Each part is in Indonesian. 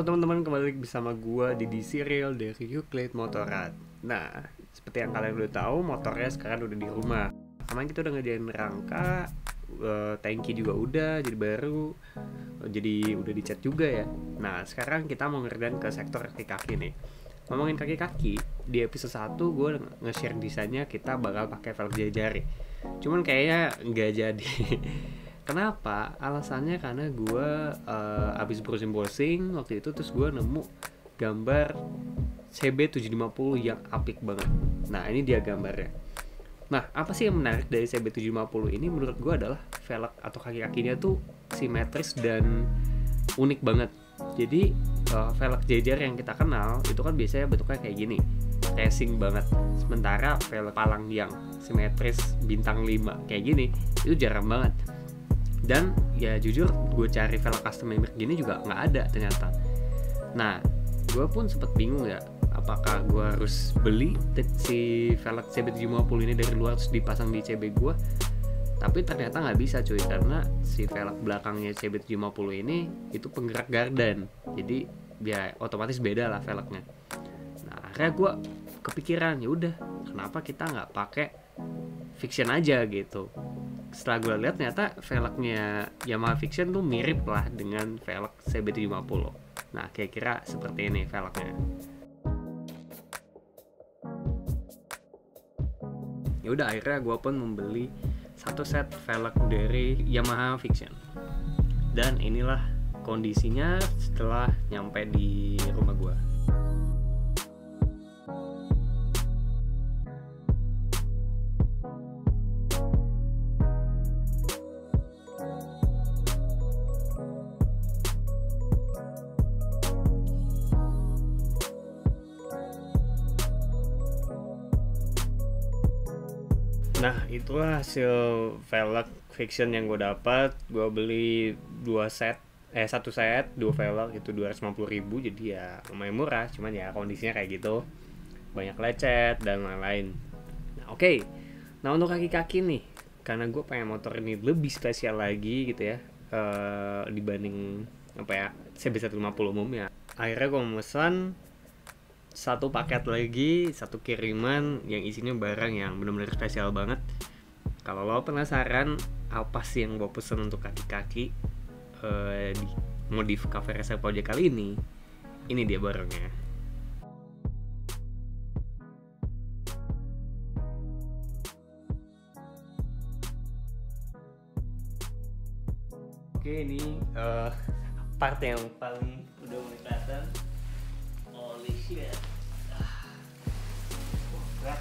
Halo teman-teman, kembali lagi bersama gua Didi Serial dari Euclid Motorrad. Nah, seperti yang kalian udah tahu, motornya sekarang udah di rumah. Kemarin kita udah ngerjain rangka, tangki juga udah jadi baru, jadi udah dicat juga ya. Nah, sekarang kita mau ngerjain ke sektor kaki-kaki nih. Ngomongin kaki-kaki, di episode 1 gue nge-share desainnya kita bakal pakai velg jari. Cuman kayaknya nggak jadi. Kenapa? Alasannya karena gue abis browsing waktu itu, terus gue nemu gambar CB750 yang apik banget. Nah, ini dia gambarnya. Nah, apa sih yang menarik dari CB750 ini menurut gue adalah velg atau kaki-kakinya tuh simetris dan unik banget. Jadi velg jejer yang kita kenal itu kan biasanya bentuknya kayak gini, racing banget. Sementara velg palang yang simetris bintang 5 kayak gini itu jarang banget. Dan ya jujur gue cari velg custom yang gini juga nggak ada ternyata. Nah, gue pun sempet bingung ya, apakah gue harus beli si velg CB750 ini dari luar terus dipasang di CB gue. Tapi ternyata nggak bisa cuy, karena si velg belakangnya CB750 ini itu penggerak gardan, jadi ya otomatis beda lah velgnya. Nah, akhirnya gue kepikiran, ya udah kenapa kita nggak pakai Fiction aja gitu. Setelah gue lihat ternyata velgnya Yamaha Fiction tuh mirip lah dengan velg CB750. Nah, kira-kira seperti ini velgnya. Ya udah, akhirnya gue pun membeli satu set velg dari Yamaha Fiction. Dan inilah kondisinya setelah nyampe di rumah gue. Nah, itulah hasil velg Fiction yang gue dapat. Gue beli satu set, dua velg itu 250.000, jadi ya lumayan murah. Cuman ya kondisinya kayak gitu, banyak lecet dan lain-lain. Nah, oke. Nah, untuk kaki-kaki nih, karena gue pengen motor ini lebih spesial lagi gitu ya, dibanding apa ya CB150 umumnya. Akhirnya gue memesan satu paket lagi, satu kiriman yang isinya barang yang benar-benar spesial banget. Kalau lo penasaran apa sih yang gue pesen untuk kaki-kaki di modif Cafe Racer Project kali ini dia barangnya. Oke, ini part yang paling udah mulai kelihatan. Holy shit. Berat.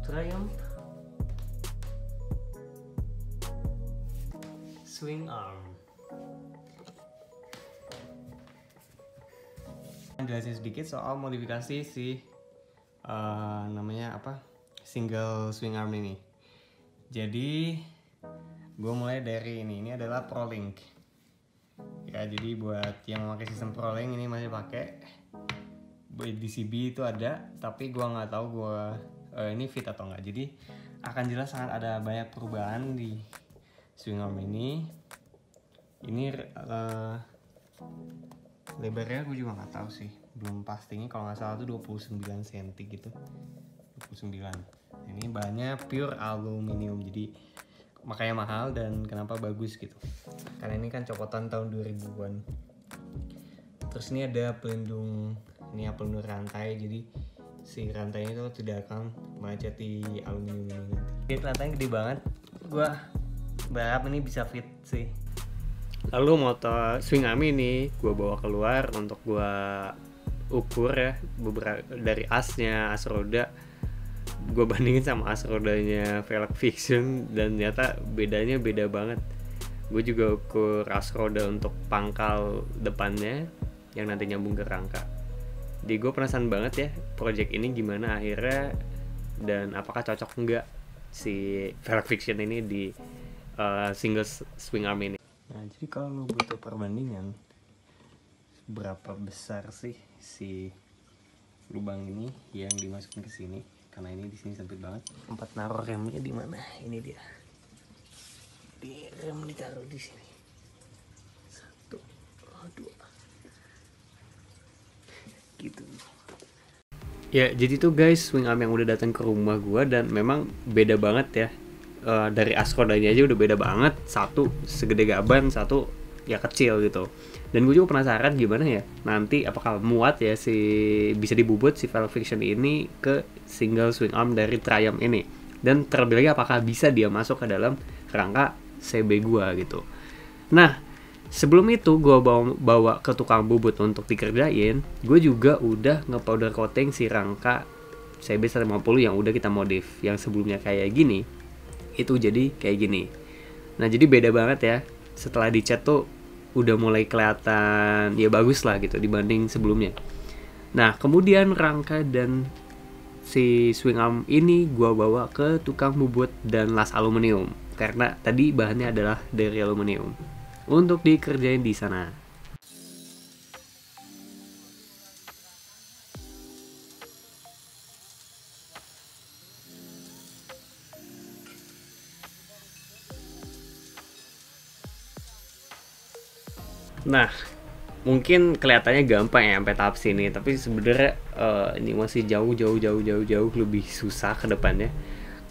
Triumph Swing Arm. Jelasin sedikit soal modifikasi si namanya apa, single swing arm ini. Jadi gue mulai dari ini adalah ProLink ya. Jadi buat yang memakai sistem ProLink ini masih pakai DCB itu ada, tapi gue nggak tahu ini fit atau enggak. Jadi akan jelas sangat ada banyak perubahan di swing arm ini. Ini lebarnya gue juga nggak tahu sih, belum pastinya. Kalau nggak salah tuh 29 cm gitu, 29. Ini bahannya pure aluminium, jadi makanya mahal dan kenapa bagus gitu, karena ini kan copotan tahun 2000-an. Terus ini ada pelindung rantai, jadi si rantainya itu tidak akan meleceti aluminium ini nanti. Dia kelihatannya gede banget, gue berharap ini bisa fit sih. Lalu motor swing arm ini gue bawa keluar untuk gue ukur ya, beberapa dari asnya, as roda. Gue bandingin sama as rodanya velg Fiction dan ternyata bedanya beda banget. Gue juga ukur as roda untuk pangkal depannya yang nanti nyambung ke rangka. Jadi gue penasaran banget ya project ini gimana akhirnya dan apakah cocok enggak si velg fiction ini di single swing arm ini. Nah, jadi kalau lo butuh perbandingan berapa besar sih si lubang ini yang dimasukin ke sini, karena ini di sini sempit banget. Tempat naruh remnya di mana? Ini dia. Di rem ditaruh di sini. 1, 2. Gitu. Ya, jadi tuh guys, swing arm yang udah datang ke rumah gua dan memang beda banget ya. Dari as rodanya aja udah beda banget. Satu segede gaban, satu ya kecil gitu. Dan gue juga penasaran gimana ya nanti apakah muat ya bisa dibubut si velg fiction ini ke single swing arm dari Triumph ini. Dan terlebih lagi apakah bisa dia masuk ke dalam rangka CB gua gitu. Nah, sebelum itu gue bawa ke tukang bubut untuk dikerjain, gue juga udah nge-powder coating si rangka CB 150 yang udah kita modif. Yang sebelumnya kayak gini, itu jadi kayak gini. Nah, jadi beda banget ya. Setelah dicat tuh udah mulai kelihatan ya bagus lah gitu dibanding sebelumnya. Nah, kemudian rangka dan si swing arm ini gue bawa ke tukang bubut dan las aluminium. Karena tadi bahannya adalah dari aluminium untuk dikerjain di sana. Nah, mungkin kelihatannya gampang ya sampai tahap sini, tapi sebenarnya ini masih jauh lebih susah ke depannya.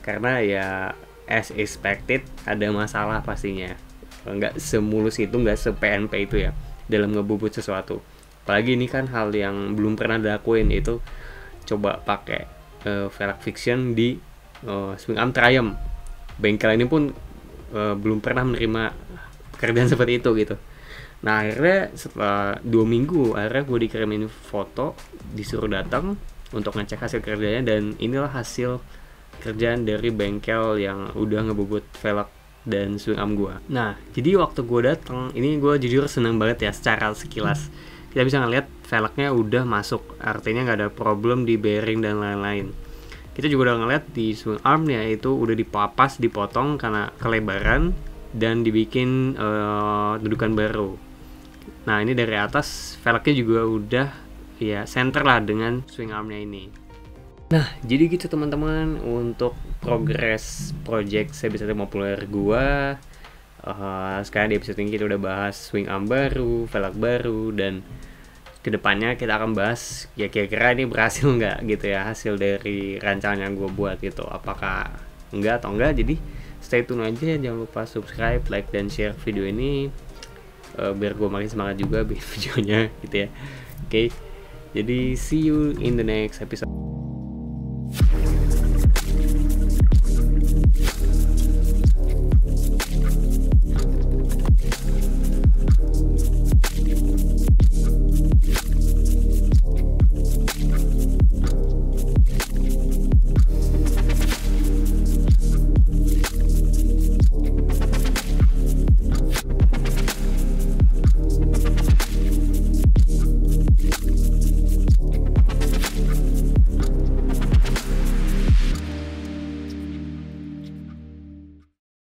Karena ya as expected ada masalah pastinya. Nggak semulus itu, nggak se-PNP itu ya dalam ngebubut sesuatu. Apalagi ini kan hal yang belum pernah dilakuin, itu coba pakai velg fiction di swing arm Triumph. Bengkel ini pun belum pernah menerima pekerjaan seperti itu gitu. Nah, akhirnya setelah 2 minggu akhirnya gue dikirimin foto, disuruh datang untuk ngecek hasil kerjanya, dan inilah hasil kerjaan dari bengkel yang udah ngebubut velg dan swing arm gue. Nah, jadi waktu gue datang ini gue jujur seneng banget ya. Secara sekilas kita bisa ngeliat velgnya udah masuk, artinya nggak ada problem di bearing dan lain-lain. Kita juga udah ngeliat di swing armnya itu udah dipapas, dipotong karena kelebaran dan dibikin dudukan baru. Nah, ini dari atas velgnya juga udah ya center lah dengan swing armnya ini. Nah, jadi gitu teman-teman untuk progres project CB150R gua. Sekarang di episode ini kita udah bahas swing arm baru, velg baru, dan kedepannya kita akan bahas ya kira-kira ini berhasil nggak gitu ya hasil dari rancangan yang gue buat gitu. Apakah enggak atau enggak. Jadi stay tune aja, jangan lupa subscribe, like, dan share video ini biar gue makin semangat juga bikin videonya gitu ya. Oke, jadi see you in the next episode.